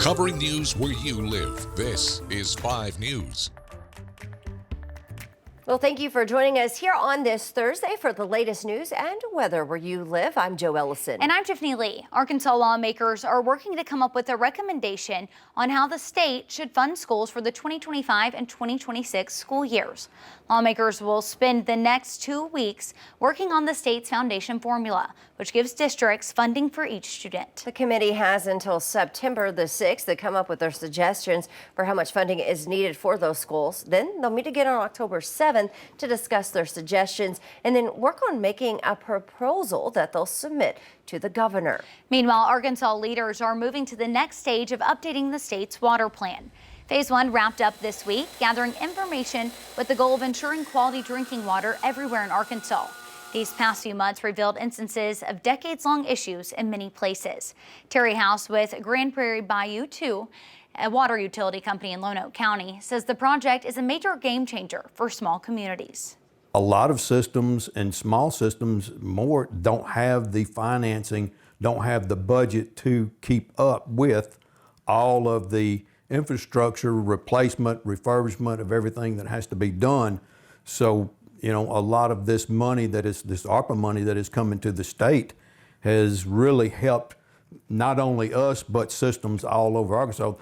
Covering news where you live. This is 5 News. Well, thank you for joining us here on this Thursday for the latest news and weather where you live. I'm Joe Ellison. And I'm Tiffany Lee. Arkansas lawmakers are working to come up with a recommendation on how the state should fund schools for the 2025 and 2026 school years. Lawmakers will spend the next 2 weeks working on the state's foundation formula, which gives districts funding for each student. The committee has until September the 6th to come up with their suggestions for how much funding is needed for those schools. Then they'll meet again on October 7th to discuss their suggestions and then work on making a proposal that they'll submit to the governor. Meanwhile, Arkansas leaders are moving to the next stage of updating the state's water plan. Phase 1 wrapped up this week, gathering information with the goal of ensuring quality drinking water everywhere in Arkansas. These past few months revealed instances of decades-long issues in many places. Terry House with Grand Prairie Bayou 2, a water utility company in Lonoke County, says the project is a major game changer for small communities. A lot of systems and small systems more don't have the financing, don't have the budget to keep up with all of the infrastructure, replacement, refurbishment of everything that has to be done. So, a lot of this money this ARPA money that is coming to the state has really helped not only us, but systems all over Arkansas.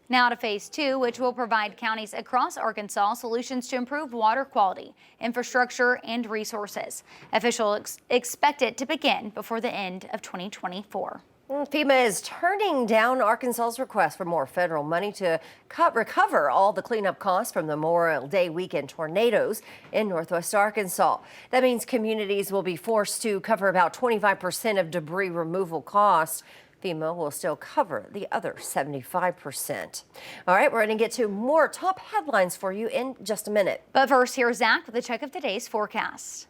Now to Phase 2, which will provide counties across Arkansas solutions to improve water quality, infrastructure, and resources. Officials expect it to begin before the end of 2024. FEMA is turning down Arkansas's request for more federal money to recover all the cleanup costs from the Memorial Day weekend tornadoes in northwest Arkansas. That means communities will be forced to cover about 25% of debris removal costs. FEMA will still cover the other 75%. All right, we're going to get to more top headlines for you in just a minute. But first, here's Zach with a check of today's forecast.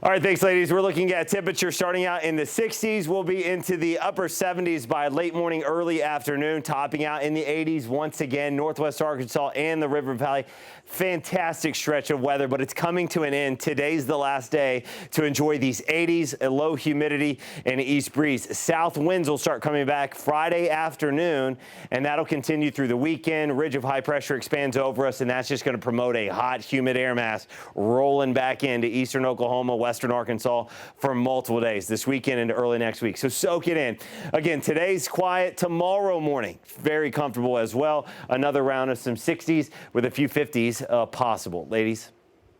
All right, thanks, ladies. We're looking at temperature starting out in the 60s. We'll be into the upper 70s by late morning, early afternoon, topping out in the 80s once again. Northwest Arkansas and the River Valley. Fantastic stretch of weather, but it's coming to an end. Today's the last day to enjoy these 80s, a low humidity, and east breeze. South winds will start coming back Friday afternoon, and that'll continue through the weekend. Ridge of high pressure expands over us, and that's just going to promote a hot, humid air mass rolling back into eastern Oklahoma, western Arkansas for multiple days this weekend into early next week. So soak it in. Again, today's quiet. Tomorrow morning, very comfortable as well. Another round of some 60s with a few 50s possible. Ladies.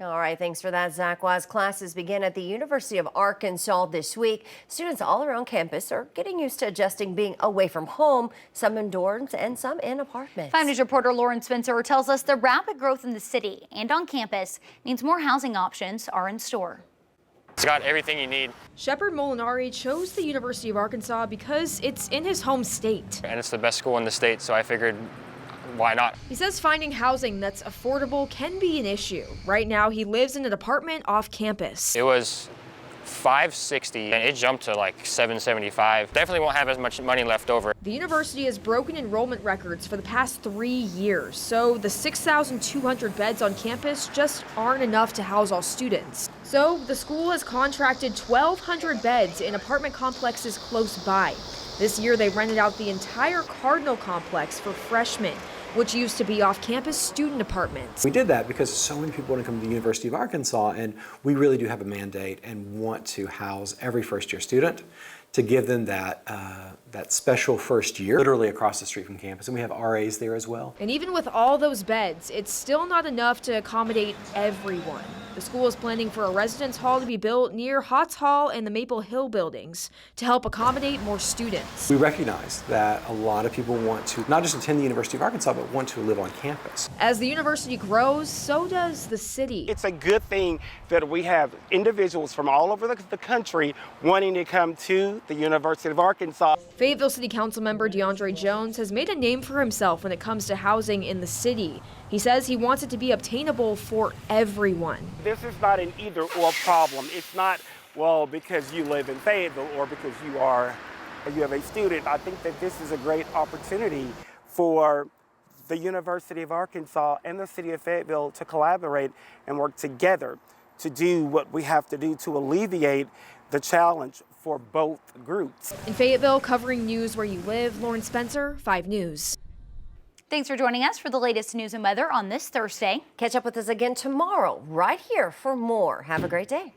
All right, thanks for that, Zach. As classes begin at the University of Arkansas this week, students all around campus are getting used to adjusting being away from home, some in dorms and some in apartments. 5 News reporter Lauren Spencer tells us the rapid growth in the city and on campus means more housing options are in store. It's got everything you need. Shepard Molinari chose the University of Arkansas because it's in his home state. And it's the best school in the state, so I figured, why not? He says finding housing that's affordable can be an issue. Right now, he lives in an apartment off campus. It was $560 and it jumped to like $775. Definitely won't have as much money left over. The university has broken enrollment records for the past 3 years, so the 6,200 beds on campus just aren't enough to house all students. So the school has contracted 1,200 beds in apartment complexes close by. This year, they rented out the entire Cardinal complex for freshmen, which used to be off-campus student apartments. We did that because so many people want to come to the University of Arkansas, and we really do have a mandate and want to house every first-year student to give them that special first year, literally across the street from campus. And we have RAs there as well. And even with all those beds, it's still not enough to accommodate everyone. The school is planning for a residence hall to be built near Hotz Hall and the Maple Hill buildings to help accommodate more students. We recognize that a lot of people want to not just attend the University of Arkansas, but want to live on campus. As the university grows, so does the city. It's a good thing that we have individuals from all over the country wanting to come to the University of Arkansas. Fayetteville City Council member DeAndre Jones has made a name for himself when it comes to housing in the city. He says he wants it to be obtainable for everyone. This is not an either-or problem. It's not, well, because you live in Fayetteville or because you have a student. I think that this is a great opportunity for the University of Arkansas and the city of Fayetteville to collaborate and work together to do what we have to do to alleviate the challenge for both groups. In Fayetteville, covering news where you live, Lauren Spencer, 5 News. Thanks for joining us for the latest news and weather on this Thursday. Catch up with us again tomorrow, right here for more. Have a great day.